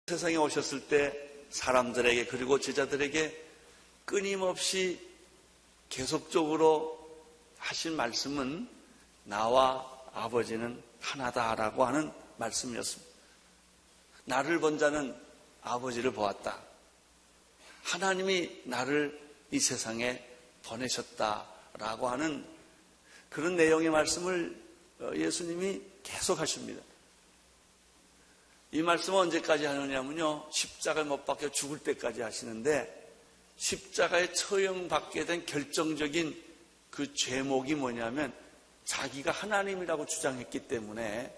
세상에 오셨을 때 사람들에게 그리고 제자들에게 끊임없이 계속적으로 하신 말씀은 나와 아버지는 하나다라고 하는 말씀이었습니다. 나를 본 자는 아버지를 보았다. 하나님이 나를 이 세상에 보내셨다라고 하는 그런 내용의 말씀을 예수님이 계속 하십니다. 이 말씀은 언제까지 하느냐면요, 십자가에 못 박혀 죽을 때까지 하시는데, 십자가에 처형받게 된 결정적인 그 죄목이 뭐냐면 자기가 하나님이라고 주장했기 때문에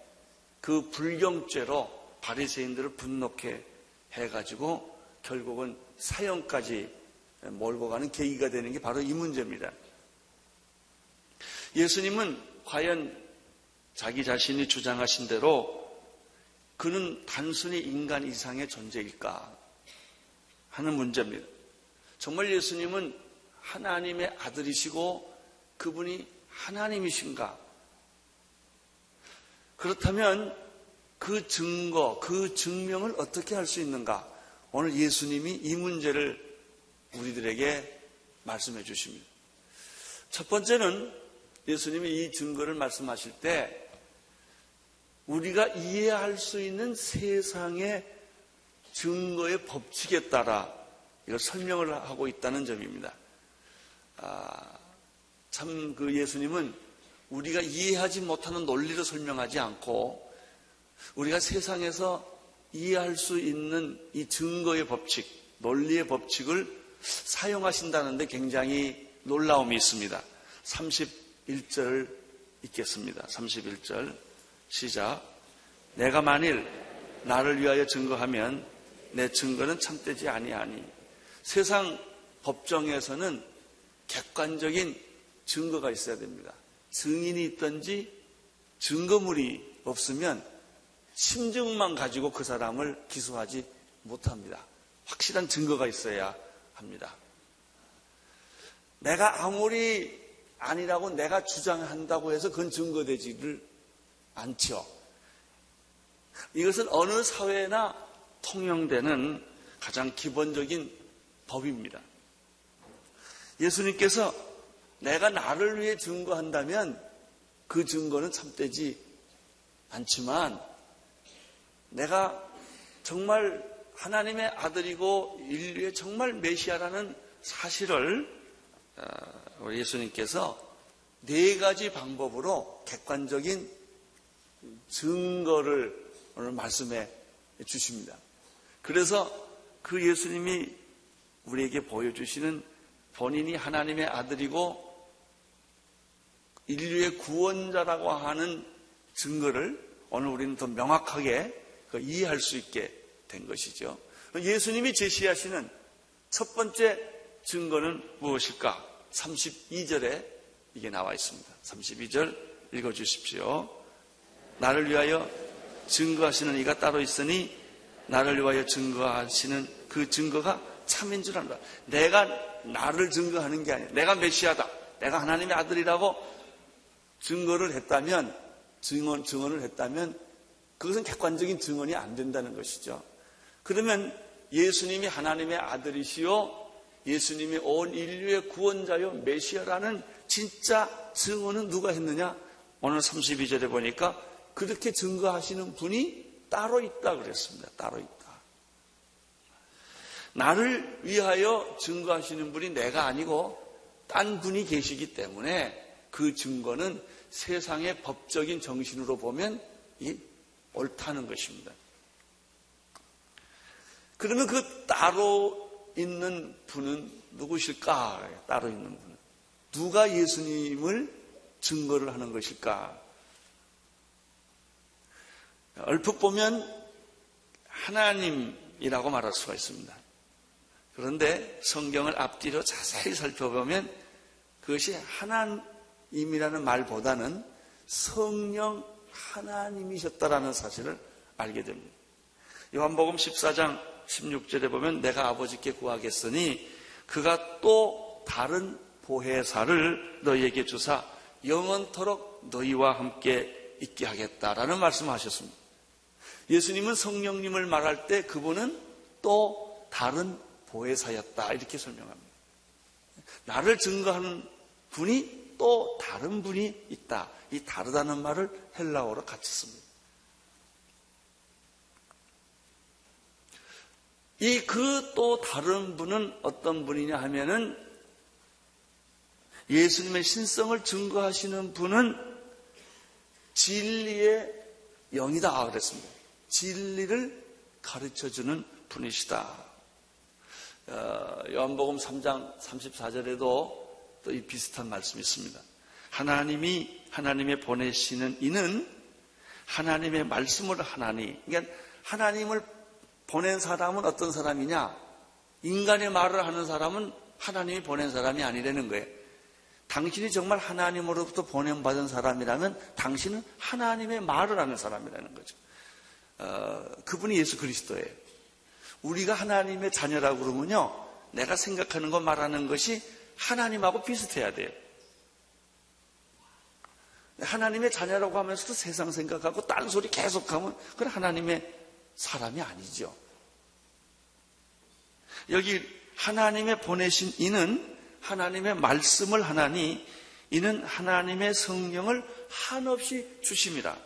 그 불경죄로 바리새인들을 분노케 해가지고 결국은 사형까지 몰고 가는 계기가 되는 게 바로 이 문제입니다. 예수님은 과연 자기 자신이 주장하신 대로 그는 단순히 인간 이상의 존재일까 하는 문제입니다. 정말 예수님은 하나님의 아들이시고 그분이 하나님이신가? 그렇다면 그 증거, 그 증명을 어떻게 할 수 있는가? 오늘 예수님이 이 문제를 우리들에게 말씀해 주십니다. 첫 번째는 예수님이 이 증거를 말씀하실 때 우리가 이해할 수 있는 세상의 증거의 법칙에 따라 이걸 설명을 하고 있다는 점입니다. 참 그 예수님은 우리가 이해하지 못하는 논리를 설명하지 않고 우리가 세상에서 이해할 수 있는 이 증거의 법칙, 논리의 법칙을 사용하신다는 데 굉장히 놀라움이 있습니다. 31절 읽겠습니다. 31절 시작. 내가 만일 나를 위하여 증거하면 내 증거는 참되지 아니하니. 세상 법정에서는 객관적인 증거가 있어야 됩니다. 증인이 있든지 증거물이 없으면 심증만 가지고 그 사람을 기소하지 못합니다. 확실한 증거가 있어야 합니다. 내가 아무리 아니라고 내가 주장한다고 해서 그건 증거되지를 않죠. 이것은 어느 사회나 통용되는 가장 기본적인 법입니다. 예수님께서 내가 나를 위해 증거한다면 그 증거는 참되지 않지만 내가 정말 하나님의 아들이고 인류의 정말 메시아라는 사실을 예수님께서 네 가지 방법으로 객관적인 증거를 오늘 말씀해 주십니다. 그래서 그 예수님이 우리에게 보여주시는 본인이 하나님의 아들이고 인류의 구원자라고 하는 증거를 오늘 우리는 더 명확하게 이해할 수 있게 된 것이죠. 예수님이 제시하시는 첫 번째 증거는 무엇일까? 32절에 이게 나와 있습니다. 32절 읽어주십시오. 나를 위하여 증거하시는 이가 따로 있으니 나를 위하여 증거하시는 그 증거가 참인 줄 안다. 내가 나를 증거하는 게 아니야. 내가 메시아다. 내가 하나님의 아들이라고 증언을 했다면 그것은 객관적인 증언이 안 된다는 것이죠. 그러면 예수님이 하나님의 아들이시요 예수님이 온 인류의 구원자요 메시아라는 진짜 증언은 누가 했느냐? 오늘 32절에 보니까 그렇게 증거하시는 분이 따로 있다 그랬습니다. 따로 있다. 나를 위하여 증거하시는 분이 내가 아니고 딴 분이 계시기 때문에 그 증거는 세상의 법적인 정신으로 보면 옳다는 것입니다. 그러면 그 따로 있는 분은 누구실까? 따로 있는 분은 누가 예수님을 증거를 하는 것일까? 얼핏 보면 하나님이라고 말할 수가 있습니다. 그런데 성경을 앞뒤로 자세히 살펴보면 그것이 하나님이라는 말보다는 성령 하나님이셨다라는 사실을 알게 됩니다. 요한복음 14장 16절에 보면 내가 아버지께 구하겠으니 그가 또 다른 보혜사를 너희에게 주사 영원토록 너희와 함께 있게 하겠다라는 말씀을 하셨습니다. 예수님은 성령님을 말할 때 그분은 또 다른 보혜사였다 이렇게 설명합니다. 나를 증거하는 분이 또 다른 분이 있다. 이 다르다는 말을 헬라어로 같이 씁니다. 이 그 또 다른 분은 어떤 분이냐 하면은 예수님의 신성을 증거하시는 분은 진리의 영이다 그랬습니다. 진리를 가르쳐주는 분이시다. 요한복음 3장 34절에도 또 이 비슷한 말씀이 있습니다. 하나님의 보내시는 이는 하나님의 말씀을 하나니. 그러니까 하나님을 보낸 사람은 어떤 사람이냐? 인간의 말을 하는 사람은 하나님이 보낸 사람이 아니라는 거예요. 당신이 정말 하나님으로부터 보냄받은 사람이라면 당신은 하나님의 말을 하는 사람이라는 거죠. 그분이 예수 그리스도예요. 우리가 하나님의 자녀라고 그러면요, 내가 생각하는 것 말하는 것이 하나님하고 비슷해야 돼요. 하나님의 자녀라고 하면서도 세상 생각하고 딴소리 계속하면 그건 하나님의 사람이 아니죠. 여기 하나님의 보내신 이는 하나님의 말씀을 하나니 이는 하나님의 성령을 한없이 주심이라.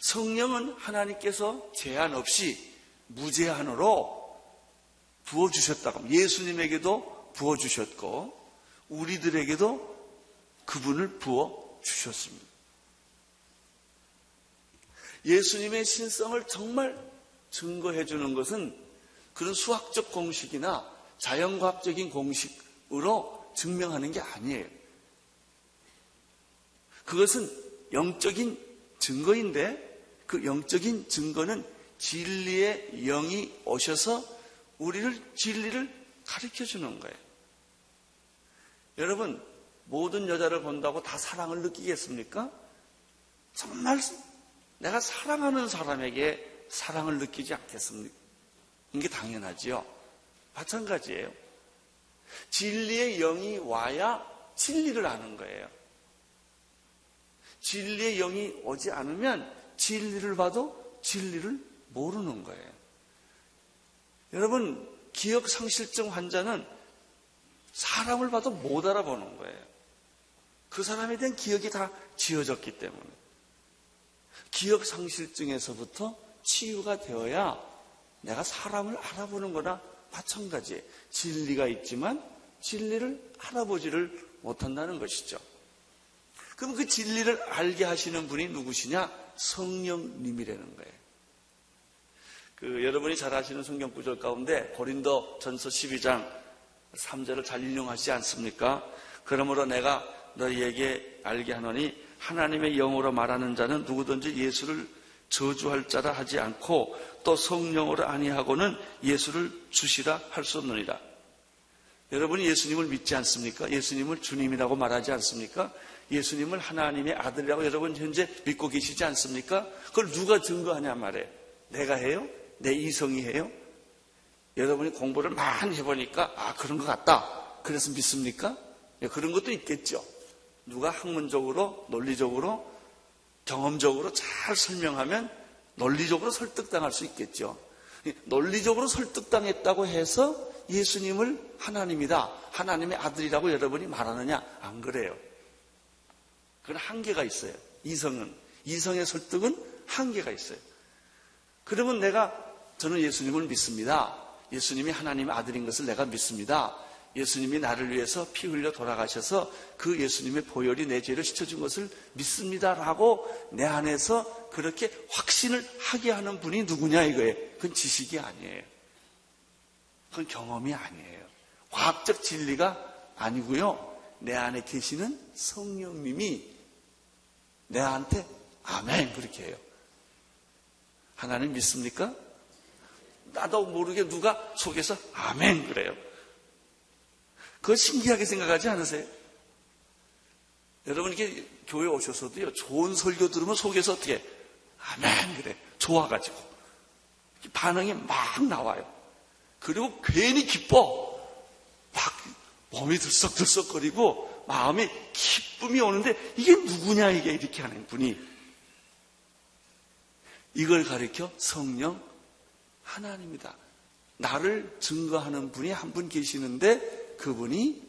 성령은 하나님께서 제한 없이 무제한으로 부어주셨다고. 예수님에게도 부어주셨고 우리들에게도 그분을 부어주셨습니다. 예수님의 신성을 정말 증거해 주는 것은 그런 수학적 공식이나 자연과학적인 공식으로 증명하는 게 아니에요. 그것은 영적인 증거인데 그 영적인 증거는 진리의 영이 오셔서 우리를 진리를 가르쳐 주는 거예요. 여러분, 모든 여자를 본다고 다 사랑을 느끼겠습니까? 정말 내가 사랑하는 사람에게 사랑을 느끼지 않겠습니까? 이게 당연하지요. 마찬가지예요. 진리의 영이 와야 진리를 아는 거예요. 진리의 영이 오지 않으면 진리를 봐도 진리를 모르는 거예요. 여러분, 기억상실증 환자는 사람을 봐도 못 알아보는 거예요. 그 사람에 대한 기억이 다 지워졌기 때문에. 기억상실증에서부터 치유가 되어야 내가 사람을 알아보는 거나 마찬가지예요. 진리가 있지만 진리를 알아보지를 못한다는 것이죠. 그럼 그 진리를 알게 하시는 분이 누구시냐? 성령님이라는 거예요. 여러분이 잘 아시는 성경 구절 가운데 고린도 전서 12장 3절을 잘 인용하시지 않습니까? 그러므로 내가 너희에게 알게 하노니 하나님의 영으로 말하는 자는 누구든지 예수를 저주할 자라 하지 않고 또 성령으로 아니하고는 예수를 주시라 할 수 없느니라. 여러분이 예수님을 믿지 않습니까? 예수님을 주님이라고 말하지 않습니까? 예수님을 하나님의 아들이라고 여러분 현재 믿고 계시지 않습니까? 그걸 누가 증거하냐 말이에요. 내가 해요? 내 이성이 해요? 여러분이 공부를 많이 해보니까 그런 것 같다. 그래서 믿습니까? 그런 것도 있겠죠. 누가 학문적으로, 논리적으로, 경험적으로 잘 설명하면 논리적으로 설득당할 수 있겠죠. 논리적으로 설득당했다고 해서 예수님을 하나님이다, 하나님의 아들이라고 여러분이 말하느냐? 안 그래요. 그건 한계가 있어요. 이성의 설득은 한계가 있어요. 그러면 저는 예수님을 믿습니다. 예수님이 하나님의 아들인 것을 내가 믿습니다. 예수님이 나를 위해서 피 흘려 돌아가셔서 그 예수님의 보혈이 내 죄를 씻어준 것을 믿습니다라고 내 안에서 그렇게 확신을 하게 하는 분이 누구냐 이거예요. 그건 지식이 아니에요. 그건 경험이 아니에요. 과학적 진리가 아니고요. 내 안에 계시는 성령님이 내한테 아멘 그렇게 해요. 하나님 믿습니까? 나도 모르게 누가 속에서 아멘 그래요. 그거 신기하게 생각하지 않으세요? 여러분 이렇게 교회 오셔서도요, 좋은 설교 들으면 속에서 어떻게 아멘 그래. 좋아가지고 반응이 막 나와요. 그리고 괜히 기뻐. 막 몸이 들썩들썩거리고 마음에 기쁨이 오는데 이게 누구냐 이게 이렇게 하는 분이. 이걸 가리켜 성령 하나님이다. 나를 증거하는 분이 한 분 계시는데 그분이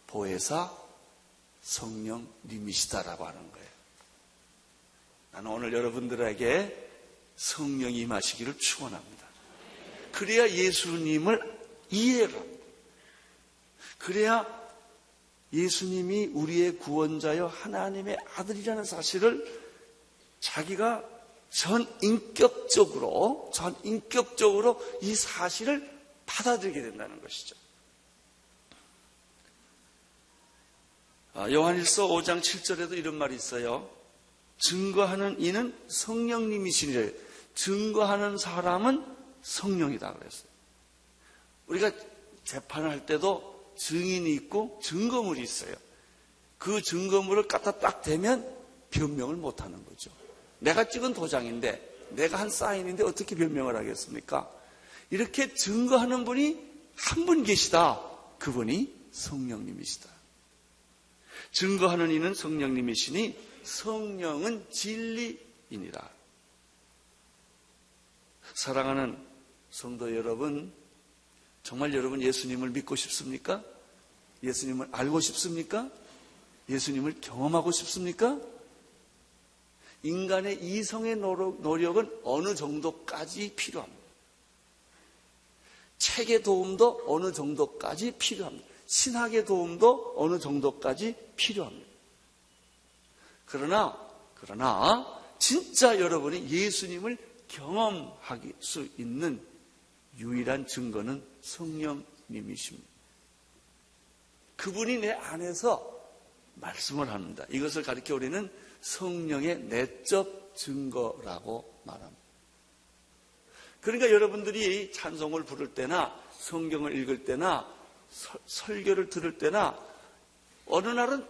보혜사 성령님이시다라고 하는 거예요. 나는 오늘 여러분들에게 성령이 임하시기를 축원합니다. 그래야 예수님을 이해를 합니다. 그래야 예수님이 우리의 구원자여 하나님의 아들이라는 사실을 자기가 전인격적으로 이 사실을 받아들이게 된다는 것이죠. 요한일서 5장 7절에도 이런 말이 있어요. 증거하는 이는 성령님이시니라. 증거하는 사람은 성령이다 그랬어요. 우리가 재판을 할 때도 증인이 있고 증거물이 있어요. 그 증거물을 갖다 딱 대면 변명을 못하는 거죠. 내가 찍은 도장인데, 내가 한 사인인데 어떻게 변명을 하겠습니까? 이렇게 증거하는 분이 한 분 계시다. 그분이 성령님이시다. 증거하는 이는 성령님이시니 성령은 진리이니라. 사랑하는 성도 여러분, 정말 여러분 예수님을 믿고 싶습니까? 예수님을 알고 싶습니까? 예수님을 경험하고 싶습니까? 인간의 이성의 노력은 어느 정도까지 필요합니다. 책의 도움도 어느 정도까지 필요합니다. 신학의 도움도 어느 정도까지 필요합니다. 그러나 진짜 여러분이 예수님을 경험할 수 있는 유일한 증거는 성령님이십니다. 그분이 내 안에서 말씀을 합니다. 이것을 가리켜 우리는 성령의 내적 증거라고 말합니다. 그러니까 여러분들이 찬송을 부를 때나 성경을 읽을 때나 설교를 들을 때나 어느 날은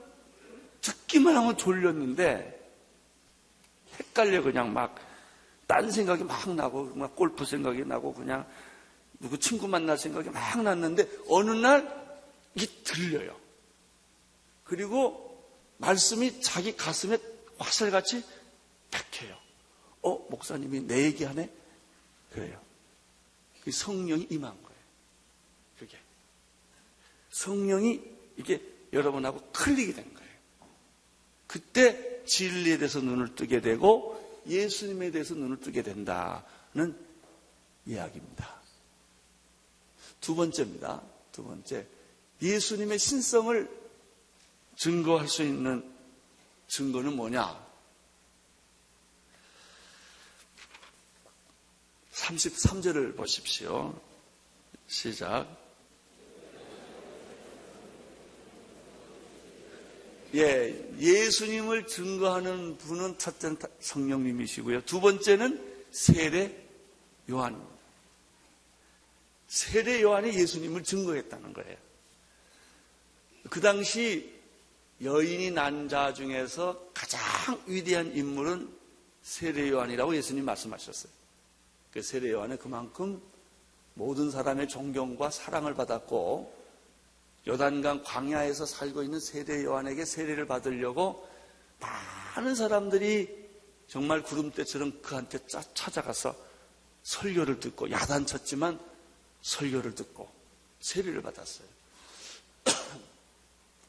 듣기만 하면 졸렸는데 헷갈려. 그냥 막 딴 생각이 막 나고 막 골프 생각이 나고 그냥 누구 친구 만날 생각이 막 났는데 어느 날 이게 들려요. 그리고 말씀이 자기 가슴에 화살같이 박혀요. 목사님이 내 얘기하네? 그래요. 성령이 임한 거예요. 그게 성령이 이게 여러분하고 클릭이 된 거예요. 그때 진리에 대해서 눈을 뜨게 되고 예수님에 대해서 눈을 뜨게 된다는 이야기입니다. 두 번째입니다. 두 번째, 예수님의 신성을 증거할 수 있는 증거는 뭐냐? 33절을 보십시오. 시작. 예수님을 증거하는 분은 첫째는 성령님이시고요. 두 번째는 세례 요한입니다. 세례 요한이 예수님을 증거했다는 거예요. 그 당시 여인이 난 자 중에서 가장 위대한 인물은 세례 요한이라고 예수님 말씀하셨어요. 그 세례 요한은 그만큼 모든 사람의 존경과 사랑을 받았고 요단강 광야에서 살고 있는 세례 요한에게 세례를 받으려고 많은 사람들이 정말 구름대처럼 그한테 찾아가서 설교를 듣고 야단쳤지만 설교를 듣고 세례를 받았어요.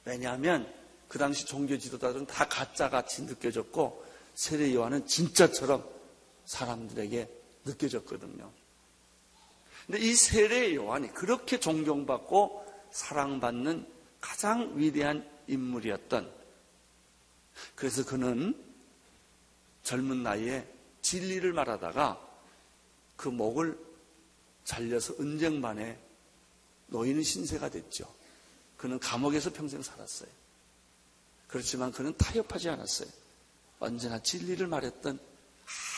왜냐하면 그 당시 종교 지도자들은 다 가짜같이 느껴졌고 세례 요한은 진짜처럼 사람들에게 느껴졌거든요. 근데 이 세례 요한이 그렇게 존경받고 사랑받는 가장 위대한 인물이었던, 그래서 그는 젊은 나이에 진리를 말하다가 그 목을 잘려서 은쟁반에 놓이는 신세가 됐죠. 그는 감옥에서 평생 살았어요. 그렇지만 그는 타협하지 않았어요. 언제나 진리를 말했던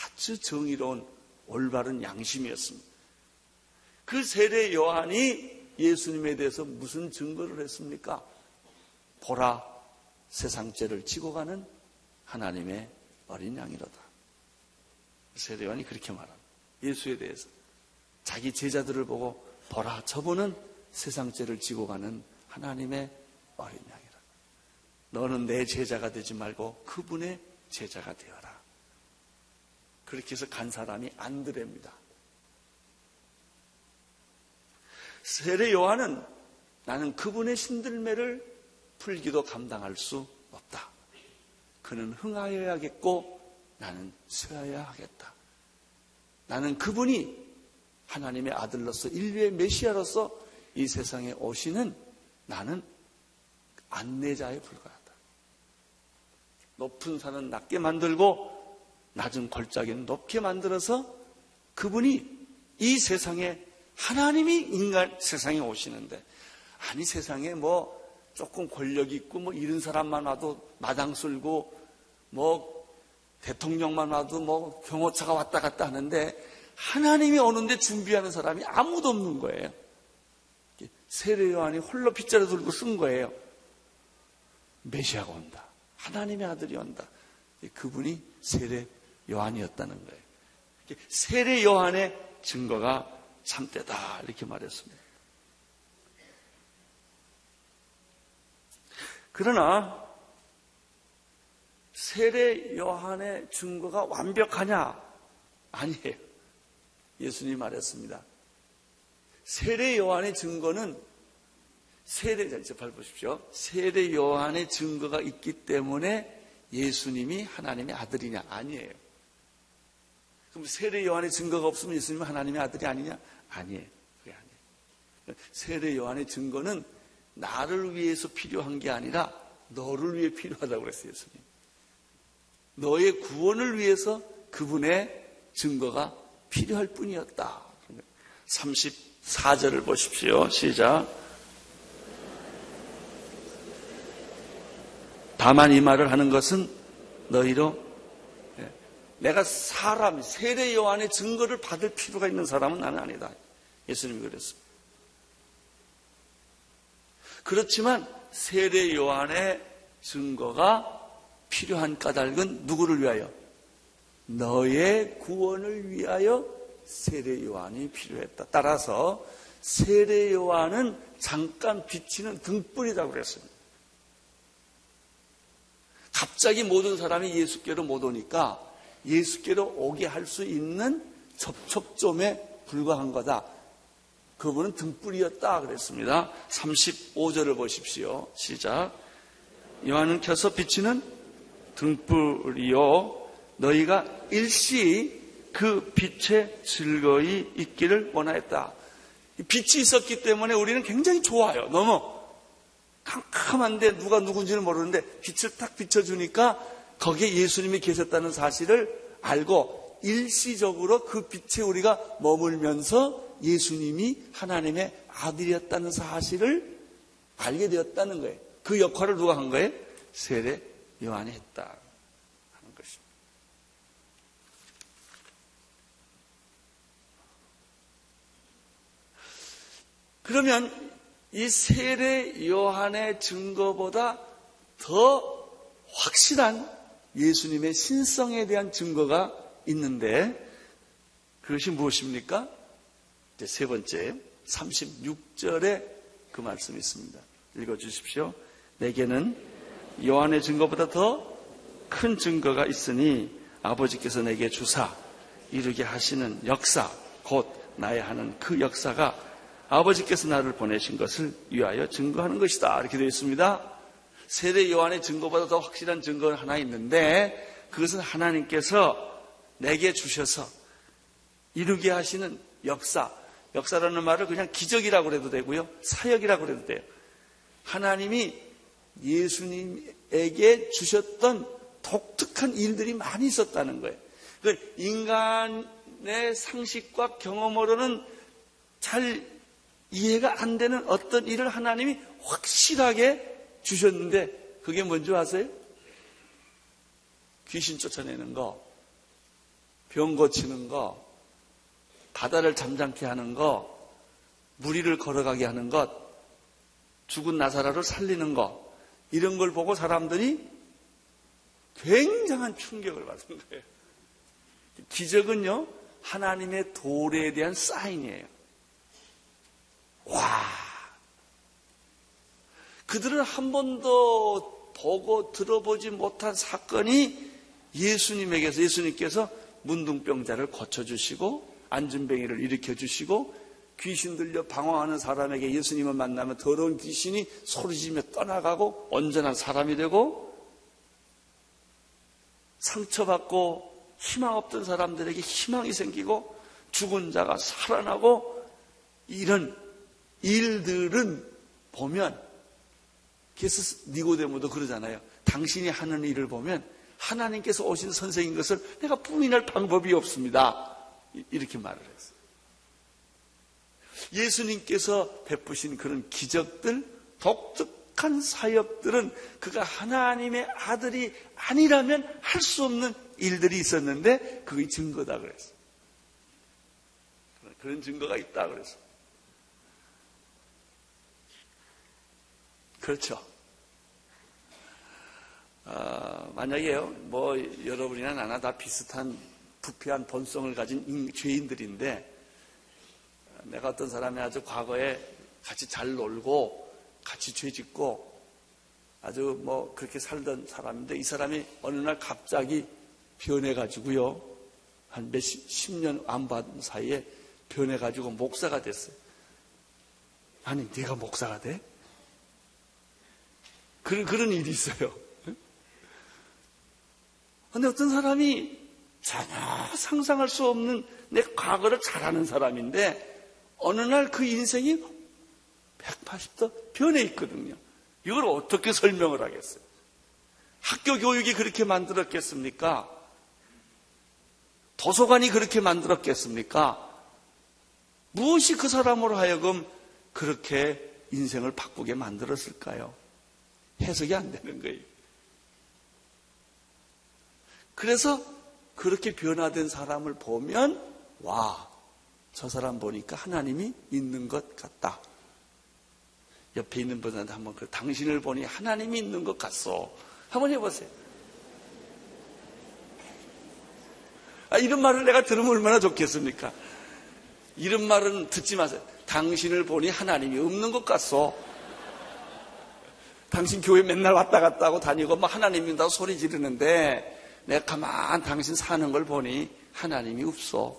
아주 정의로운 올바른 양심이었습니다. 그 세례 요한이 예수님에 대해서 무슨 증거를 했습니까? 보라, 세상 죄를 지고 가는 하나님의 어린 양이로다. 세례 요한이 그렇게 말합니다. 예수에 대해서 자기 제자들을 보고 보라, 저분은 세상 죄를 지고 가는 하나님의 어린 양이라. 너는 내 제자가 되지 말고 그분의 제자가 되어라. 그렇게 해서 간 사람이 안드레입니다. 세례 요한은 나는 그분의 신들매를 풀기도 감당할 수 없다. 그는 흥하여야겠고 나는 쇠하여야 하겠다. 나는 그분이 하나님의 아들로서 인류의 메시아로서 이 세상에 오시는 나는 안내자에 불과하다. 높은 산은 낮게 만들고 낮은 골짜기는 높게 만들어서 그분이 이 세상에 하나님이 인간 세상에 오시는데, 아니 세상에 뭐 조금 권력 있고 뭐 이런 사람만 와도 마당 쓸고 뭐 대통령만 와도 뭐 경호차가 왔다 갔다 하는데 하나님이 오는데 준비하는 사람이 아무도 없는 거예요. 세례 요한이 홀로 빗자루 들고 쓴 거예요. 메시아가 온다. 하나님의 아들이 온다. 그분이 세례 요한이었다는 거예요. 세례 요한의 증거가 참되다 이렇게 말했습니다. 그러나 세례 요한의 증거가 완벽하냐? 아니에요. 예수님이 말했습니다. 세례 요한의 증거는 이제 밟으십시오. 세례 요한의 증거가 있기 때문에 예수님이 하나님의 아들이냐? 아니에요. 그럼 세례 요한의 증거가 없으면 예수님은 하나님의 아들이 아니냐? 아니에요. 그게 아니에요. 세례 요한의 증거는 나를 위해서 필요한 게 아니라 너를 위해 필요하다고 그랬어요, 예수님. 너의 구원을 위해서 그분의 증거가 필요할 뿐이었다. 34절을 보십시오. 시작. 다만 이 말을 하는 것은 너희로, 내가 세례 요한의 증거를 받을 필요가 있는 사람은 나는 아니다. 예수님이 그랬습니다. 그렇지만 세례 요한의 증거가 필요한 까닭은 누구를 위하여? 너의 구원을 위하여 세례 요한이 필요했다. 따라서 세례 요한은 잠깐 비치는 등불이라고 그랬습니다. 갑자기 모든 사람이 예수께로 못 오니까 예수께로 오게 할 수 있는 접촉점에 불과한 거다. 그분은 등불이었다 그랬습니다. 35절을 보십시오. 시작. 요한은 켜서 비치는 등불이요 너희가 일시 그 빛에 즐거이 있기를 원하였다. 빛이 있었기 때문에 우리는 굉장히 좋아요. 너무 캄캄한데 누가 누군지는 모르는데 빛을 딱 비춰주니까 거기에 예수님이 계셨다는 사실을 알고 일시적으로 그 빛에 우리가 머물면서 예수님이 하나님의 아들이었다는 사실을 알게 되었다는 거예요. 그 역할을 누가 한 거예요? 세례 요한이 했다 하는 것입니다. 그러면 이 세례 요한의 증거보다 더 확실한 예수님의 신성에 대한 증거가 있는데 그것이 무엇입니까? 이제 세 번째 36절에 그 말씀이 있습니다. 읽어주십시오. 내게는 요한의 증거보다 더 큰 증거가 있으니 아버지께서 내게 주사 이루게 하시는 역사 곧 나의 하는 그 역사가 아버지께서 나를 보내신 것을 위하여 증거하는 것이다. 이렇게 되어 있습니다. 세례 요한의 증거보다 더 확실한 증거가 하나 있는데 그것은 하나님께서 내게 주셔서 이루게 하시는 역사라는 말을 그냥 기적이라고 해도 되고요. 사역이라고 해도 돼요. 하나님이 예수님에게 주셨던 독특한 일들이 많이 있었다는 거예요. 인간의 상식과 경험으로는 잘 이해가 안 되는 어떤 일을 하나님이 확실하게 주셨는데 그게 뭔지 아세요? 귀신 쫓아내는 거, 병 고치는 거, 바다를 잠잠케 하는 거, 무리를 걸어가게 하는 것, 죽은 나사로를 살리는 것, 이런 걸 보고 사람들이 굉장한 충격을 받은 거예요. 기적은요, 하나님의 도래에 대한 사인이에요. 와! 그들은 한 번도 보고 들어보지 못한 사건이 예수님께서 문둥병자를 고쳐주시고 안진뱅이를 일으켜주시고 귀신 들려 방황하는 사람에게 예수님을 만나면 더러운 귀신이 소리지며 떠나가고 온전한 사람이 되고, 상처받고 희망 없던 사람들에게 희망이 생기고 죽은 자가 살아나고, 이런 일들은 보면, 그래서 니고데모도 그러잖아요. 당신이 하는 일을 보면 하나님께서 오신 선생인 것을 내가 부인할 방법이 없습니다. 이렇게 말을 했어요. 예수님께서 베푸신 그런 기적들, 독특한 사역들은 그가 하나님의 아들이 아니라면 할 수 없는 일들이 있었는데 그게 증거다 그랬어요. 그런 증거가 있다 그랬어요. 그렇죠. 만약에요, 뭐 여러분이나 나나 다 비슷한 부패한 본성을 가진 죄인들인데, 내가 어떤 사람이 아주 과거에 같이 잘 놀고 같이 죄 짓고 아주 뭐 그렇게 살던 사람인데, 이 사람이 어느 날 갑자기 변해가지고요, 한 십 년 안 받은 사이에 변해가지고 목사가 됐어요. 아니, 네가 목사가 돼? 그런 일이 있어요. 근데 어떤 사람이 전혀 상상할 수 없는 내 과거를 잘 아는 사람인데 어느 날 그 인생이 180도 변해 있거든요. 이걸 어떻게 설명을 하겠어요? 학교 교육이 그렇게 만들었겠습니까? 도서관이 그렇게 만들었겠습니까? 무엇이 그 사람으로 하여금 그렇게 인생을 바꾸게 만들었을까요? 해석이 안 되는 거예요. 그래서 그렇게 변화된 사람을 보면, 와, 저 사람 보니까 하나님이 있는 것 같다. 옆에 있는 분한테 한번 당신을 보니 하나님이 있는 것 같소. 한번 해보세요. 이런 말을 내가 들으면 얼마나 좋겠습니까? 이런 말은 듣지 마세요. 당신을 보니 하나님이 없는 것 같소. 당신 교회 맨날 왔다 갔다 하고 다니고 막 하나님 믿는다고 소리 지르는데 내가 가만 당신 사는 걸 보니 하나님이 없어.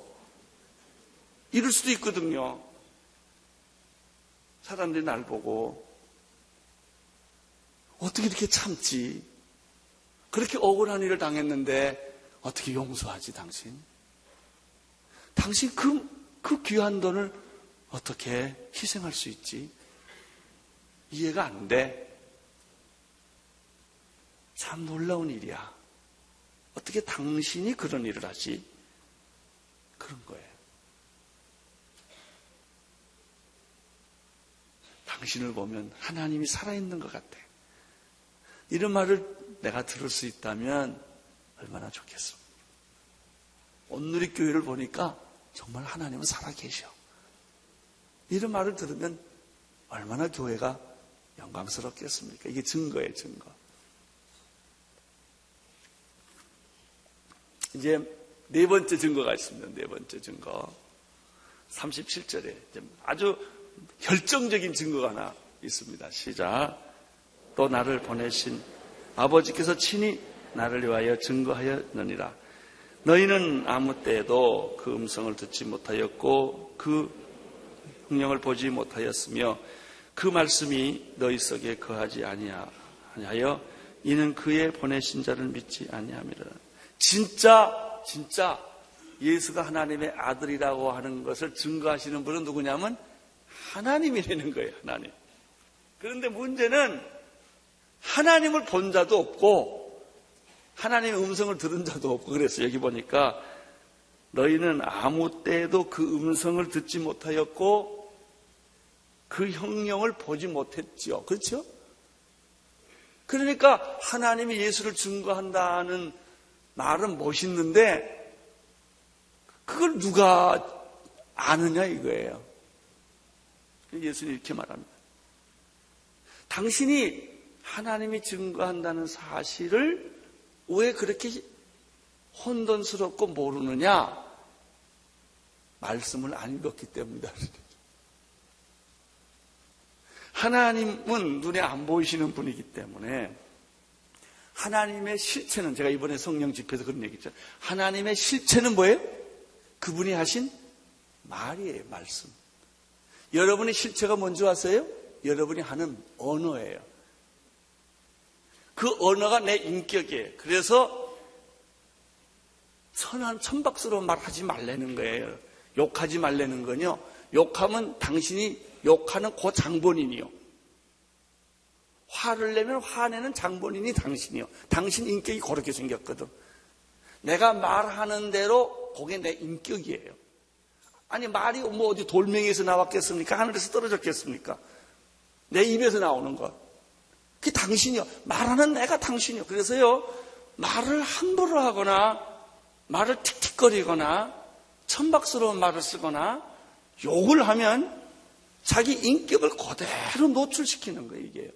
이럴 수도 있거든요. 사람들이 날 보고 어떻게 이렇게 참지? 그렇게 억울한 일을 당했는데 어떻게 용서하지 당신? 당신 그 귀한 돈을 어떻게 희생할 수 있지? 이해가 안 돼. 참 놀라운 일이야. 어떻게 당신이 그런 일을 하지? 그런 거예요. 당신을 보면 하나님이 살아있는 것 같아. 이런 말을 내가 들을 수 있다면 얼마나 좋겠어. 온누리교회를 보니까 정말 하나님은 살아계셔. 이런 말을 들으면 얼마나 교회가 영광스럽겠습니까? 이게 증거예요, 증거. 이제 네 번째 증거가 있습니다. 네 번째 증거. 37절에 아주 결정적인 증거가 하나 있습니다. 시작. 또 나를 보내신 아버지께서 친히 나를 위하여 증거하였느니라. 너희는 아무 때에도 그 음성을 듣지 못하였고 그 흥령을 보지 못하였으며 그 말씀이 너희 속에 거하지 아니하여 이는 그의 보내신 자를 믿지 아니함이라. 진짜 예수가 하나님의 아들이라고 하는 것을 증거하시는 분은 누구냐면 하나님이라는 거예요. 하나님. 그런데 문제는 하나님을 본 자도 없고 하나님의 음성을 들은 자도 없고 그랬어요. 여기 보니까 너희는 아무 때에도 그 음성을 듣지 못하였고 그 형령을 보지 못했지요. 그렇죠? 그러니까 하나님이 예수를 증거한다는 말은 멋있는데 그걸 누가 아느냐 이거예요. 예수님이 이렇게 말합니다. 당신이 하나님이 증거한다는 사실을 왜 그렇게 혼돈스럽고 모르느냐? 말씀을 안 읽었기 때문이다. 하나님은 눈에 안 보이시는 분이기 때문에 하나님의 실체는, 제가 이번에 성령 집회에서 그런 얘기 했죠. 하나님의 실체는 뭐예요? 그분이 하신 말이에요, 말씀. 여러분의 실체가 뭔지 아세요? 여러분이 하는 언어예요. 그 언어가 내 인격이에요. 그래서 천박스러운 말 하지 말라는 거예요. 욕하지 말라는 건요. 욕하면 당신이 욕하는 그 장본인이요. 화를 내면 화내는 장본인이 당신이요. 당신 인격이 그렇게 생겼거든. 내가 말하는 대로 그게 내 인격이에요. 아니 말이 뭐 어디 돌멩이에서 나왔겠습니까? 하늘에서 떨어졌겠습니까? 내 입에서 나오는 것. 그게 당신이요. 말하는 내가 당신이요. 그래서요, 말을 함부로 하거나 말을 틱틱거리거나 천박스러운 말을 쓰거나 욕을 하면 자기 인격을 그대로 노출시키는 거예요, 이게요.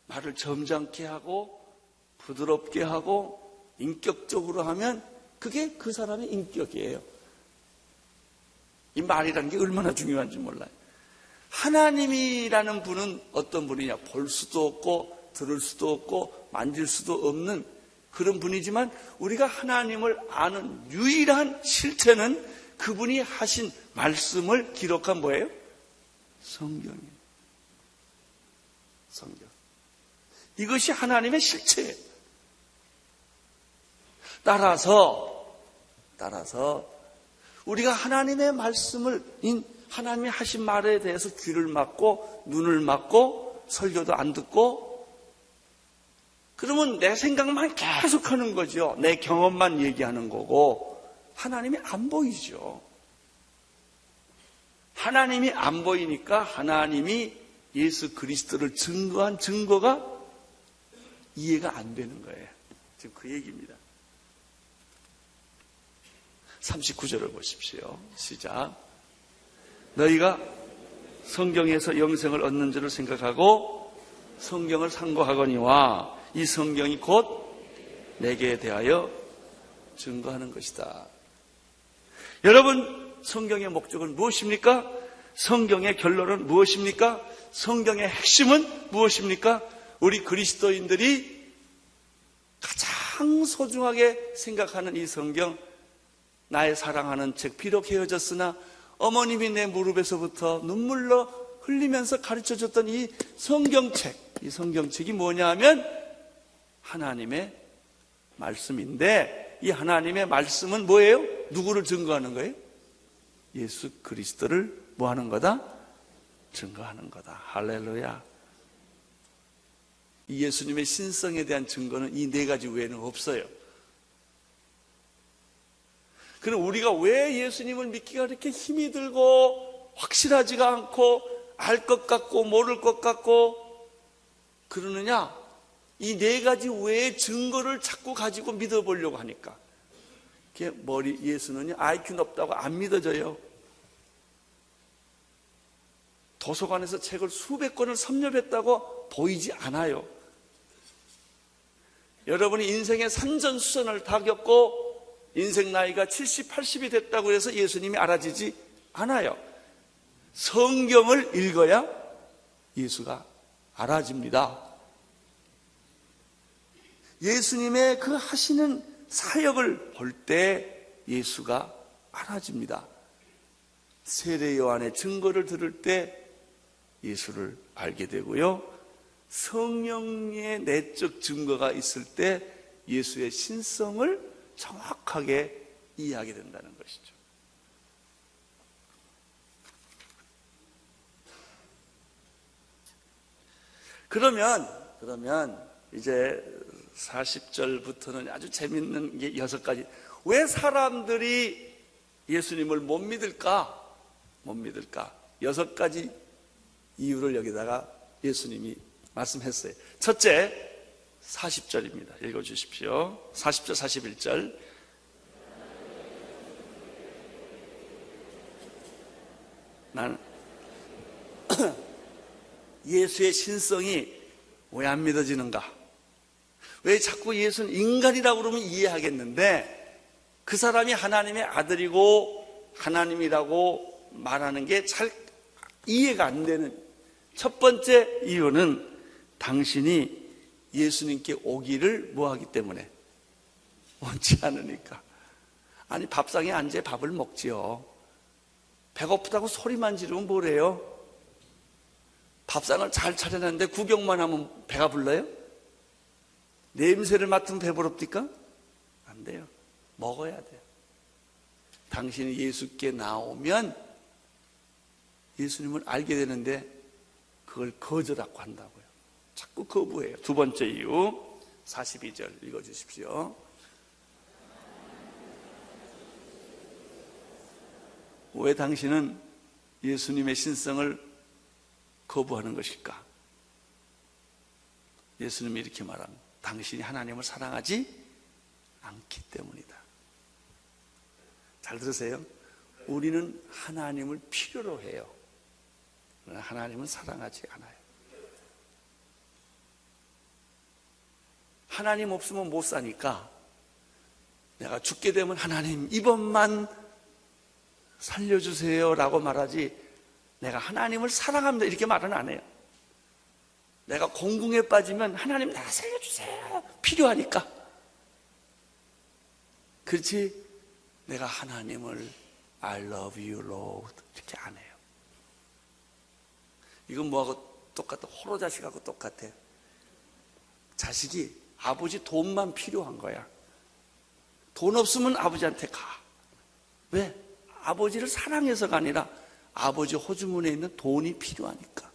말을 점잖게 하고 부드럽게 하고 인격적으로 하면 그게 그 사람의 인격이에요. 이 말이라는 게 얼마나 중요한지 몰라요. 하나님이라는 분은 어떤 분이냐? 볼 수도 없고 들을 수도 없고 만질 수도 없는 그런 분이지만 우리가 하나님을 아는 유일한 실체는 그분이 하신 말씀을 기록한 뭐예요? 성경이에요. 성경. 이것이 하나님의 실체예요. 따라서 우리가 하나님의 말씀을, 하나님이 하신 말에 대해서 귀를 막고 눈을 막고 설교도 안 듣고 그러면 내 생각만 계속 하는 거죠. 내 경험만 얘기하는 거고 하나님이 안 보이죠. 하나님이 안 보이니까 하나님이 예수 그리스도를 증거한 증거가 이해가 안 되는 거예요. 지금 그 얘기입니다. 39절을 보십시오. 시작. 너희가 성경에서 영생을 얻는 줄을 생각하고 성경을 상고하거니와 이 성경이 곧 내게 대하여 증거하는 것이다. 여러분, 성경의 목적은 무엇입니까? 성경의 결론은 무엇입니까? 성경의 핵심은 무엇입니까? 우리 그리스도인들이 가장 소중하게 생각하는 이 성경, 나의 사랑하는 책, 비록 헤어졌으나 어머님이 내 무릎에서부터 눈물로 흘리면서 가르쳐줬던 이 성경책, 이 성경책이 뭐냐 하면 하나님의 말씀인데, 이 하나님의 말씀은 뭐예요? 누구를 증거하는 거예요? 예수 그리스도를 뭐 하는 거다? 증거하는 거다. 할렐루야. 이 예수님의 신성에 대한 증거는 이 네 가지 외에는 없어요. 그럼 우리가 왜 예수님을 믿기가 그렇게 힘이 들고 확실하지가 않고 알 것 같고 모를 것 같고 그러느냐? 이 네 가지 외의 증거를 자꾸 가지고 믿어보려고 하니까. 예수는요, IQ 높다고 안 믿어져요. 도서관에서 책을 수백 권을 섭렵했다고 보이지 않아요. 여러분이 인생의 산전수전을 다 겪고 인생 나이가 70, 80이 됐다고 해서 예수님이 알아지지 않아요. 성경을 읽어야 예수가 알아집니다. 예수님의 그 하시는 사역을 볼 때 예수가 알아집니다. 세례 요한의 증거를 들을 때 예수를 알게 되고요. 성령의 내적 증거가 있을 때 예수의 신성을 정확하게 이해하게 된다는 것이죠. 그러면 이제 40절부터는 아주 재밌는 게 6가지. 왜 사람들이 예수님을 못 믿을까? 6가지 이유를 여기다가 예수님이 말씀했어요. 첫째, 40절입니다. 읽어주십시오. 40절, 41절. 난 예수의 신성이 왜 안 믿어지는가? 왜 자꾸 예수는 인간이라고 그러면 이해하겠는데 그 사람이 하나님의 아들이고 하나님이라고 말하는 게 잘 이해가 안 되는 첫 번째 이유는 당신이 예수님께 오기를 뭐하기 때문에? 원치 않으니까. 아니, 밥상에 앉아 밥을 먹지요. 배고프다고 소리만 지르면 뭐래요? 밥상을 잘 차려놨는데 구경만 하면 배가 불러요? 냄새를 맡으면 배부릅니까? 안 돼요. 먹어야 돼요. 당신이 예수께 나오면 예수님을 알게 되는데 그걸 거절하고 한다고요. 자꾸 거부해요. 두 번째 이유, 42절 읽어주십시오. 왜 당신은 예수님의 신성을 거부하는 것일까? 예수님이 이렇게 말합니다. 당신이 하나님을 사랑하지 않기 때문이다. 잘 들으세요. 우리는 하나님을 필요로 해요. 그러나 하나님은 사랑하지 않아요. 하나님 없으면 못 사니까 내가 죽게 되면 하나님 이번만 살려주세요 라고 말하지, 내가 하나님을 사랑합니다 이렇게 말은 안 해요. 내가 공궁에 빠지면 하나님 나 살려주세요 필요하니까. 그렇지 내가 하나님을 I love you Lord 이렇게 안 해요. 이건 뭐하고 똑같아? 호로자식하고 똑같아요. 자식이 아버지 돈만 필요한 거야. 돈 없으면 아버지한테 가. 왜? 아버지를 사랑해서가 아니라 아버지 호주머니에 있는 돈이 필요하니까.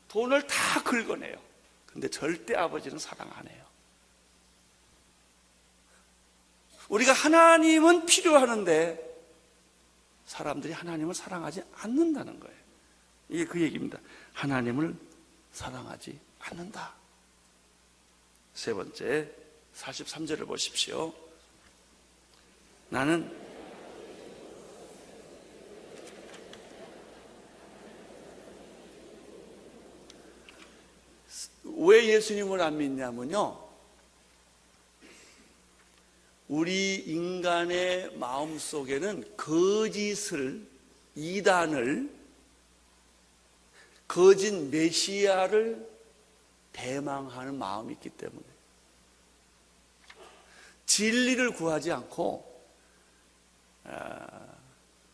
돈을 다 긁어내요. 근데 절대 아버지는 사랑 안 해요. 우리가 하나님은 필요하는데 사람들이 하나님을 사랑하지 않는다는 거예요. 이게 그 얘기입니다. 하나님을 사랑하지 않는다. 세 번째, 43절을 보십시오. 나는 왜 예수님을 안 믿냐면요, 우리 인간의 마음속에는 거짓을, 이단을, 거짓 메시아를 대망하는 마음이 있기 때문에 진리를 구하지 않고,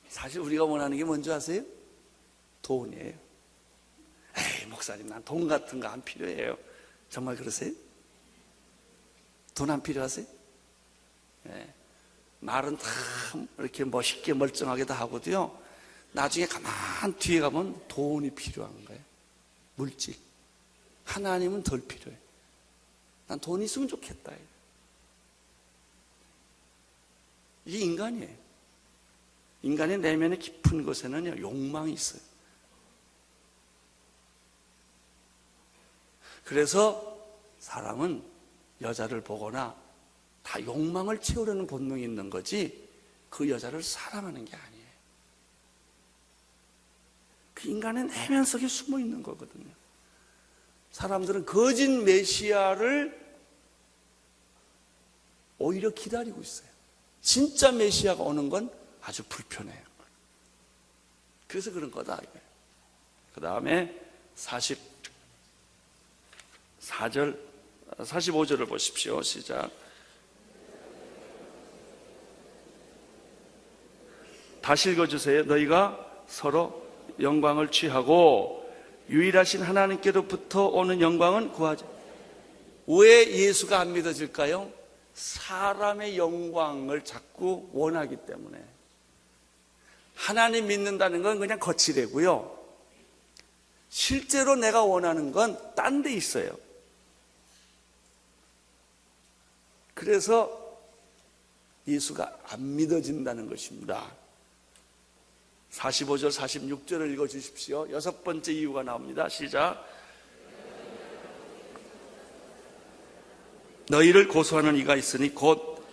사실 우리가 원하는 게 뭔지 아세요? 돈이에요. 에이 목사님 난 돈 같은 거 안 필요해요. 정말 그러세요? 돈 안 필요하세요? 네. 말은 다 이렇게 멋있게 멀쩡하게 다 하고도요, 나중에 가만 뒤에 가면 돈이 필요한 거예요. 물질. 하나님은 덜 필요해. 난 돈 있으면 좋겠다. 이게 인간이에요. 인간의 내면의 깊은 곳에는요, 욕망이 있어요. 그래서 사람은 여자를 보거나 다 욕망을 채우려는 본능이 있는 거지 그 여자를 사랑하는 게 아니에요. 그 인간의 내면 속에 숨어 있는 거거든요. 사람들은 거짓 메시아를 오히려 기다리고 있어요. 진짜 메시아가 오는 건 아주 불편해요. 그래서 그런 거다. 그 다음에 45절을 보십시오. 시작. 다시 읽어주세요. 너희가 서로 영광을 취하고 유일하신 하나님께로부터 오는 영광은 구하지. 왜 예수가 안 믿어질까요? 사람의 영광을 자꾸 원하기 때문에. 하나님 믿는다는 건 그냥 거치대고요, 실제로 내가 원하는 건 딴 데 있어요. 그래서 예수가 안 믿어진다는 것입니다. 45절, 46절을 읽어주십시오. 여섯 번째 이유가 나옵니다. 시작. 너희를 고소하는 이가 있으니 곧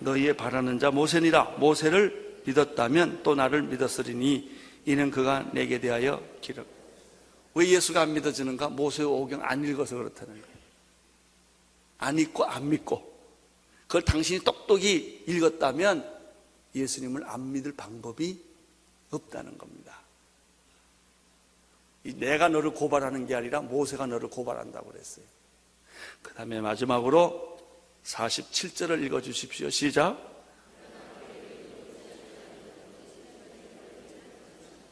너희의 바라는 자 모세니라. 모세를 믿었다면 또 나를 믿었으리니 이는 그가 내게 대하여 기록. 왜 예수가 안 믿어지는가? 모세의 오경 안 읽어서 그렇다는 거예요. 안 읽고 안 믿고. 그걸 당신이 똑똑히 읽었다면 예수님을 안 믿을 방법이 없다는 겁니다. 내가 너를 고발하는 게 아니라 모세가 너를 고발한다고 그랬어요. 그 다음에 마지막으로 47절을 읽어주십시오. 시작.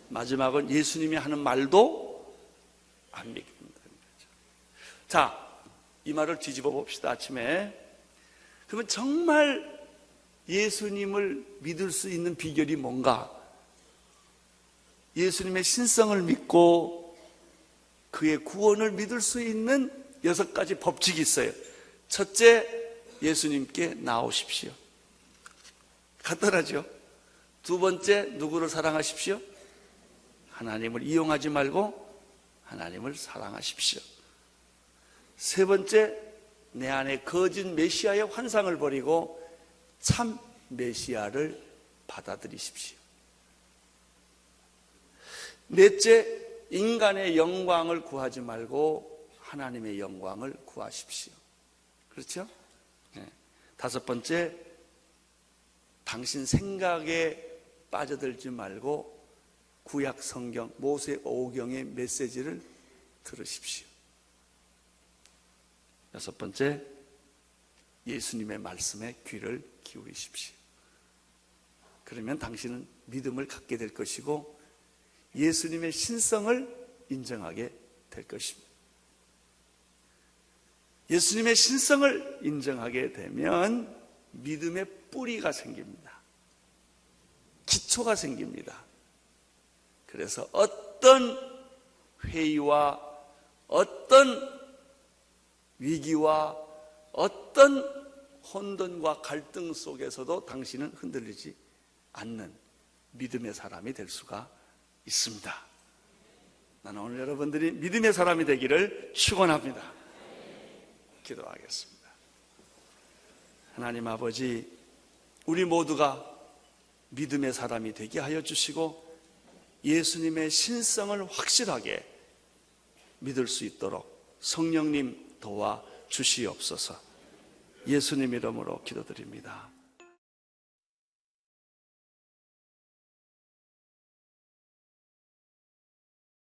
마지막은 예수님이 하는 말도 안 믿는다는 거죠. 자, 이 말을 뒤집어 봅시다. 아침에. 그러면 정말 예수님을 믿을 수 있는 비결이 뭔가? 예수님의 신성을 믿고 그의 구원을 믿을 수 있는 6가지 법칙이 있어요. 첫째, 예수님께 나오십시오. 간단하죠? 두 번째, 누구를 사랑하십시오? 하나님을 이용하지 말고 하나님을 사랑하십시오. 세 번째, 내 안에 거짓 메시아의 환상을 버리고 참 메시아를 받아들이십시오. 넷째, 인간의 영광을 구하지 말고 하나님의 영광을 구하십시오. 그렇죠? 네. 다섯 번째, 당신 생각에 빠져들지 말고 구약 성경 모세 오경의 메시지를 들으십시오. 여섯 번째, 예수님의 말씀에 귀를 기울이십시오. 그러면 당신은 믿음을 갖게 될 것이고 예수님의 신성을 인정하게 될 것입니다. 예수님의 신성을 인정하게 되면 믿음의 뿌리가 생깁니다. 기초가 생깁니다. 그래서 어떤 회의와 어떤 위기와 어떤 혼돈과 갈등 속에서도 당신은 흔들리지 않는 믿음의 사람이 될 수가 있습니다. 나는 오늘 여러분들이 믿음의 사람이 되기를 축원합니다. 기도하겠습니다. 하나님 아버지, 우리 모두가 믿음의 사람이 되게 하여 주시고 예수님의 신성을 확실하게 믿을 수 있도록 성령님 도와 주시옵소서. 예수님 이름으로 기도드립니다.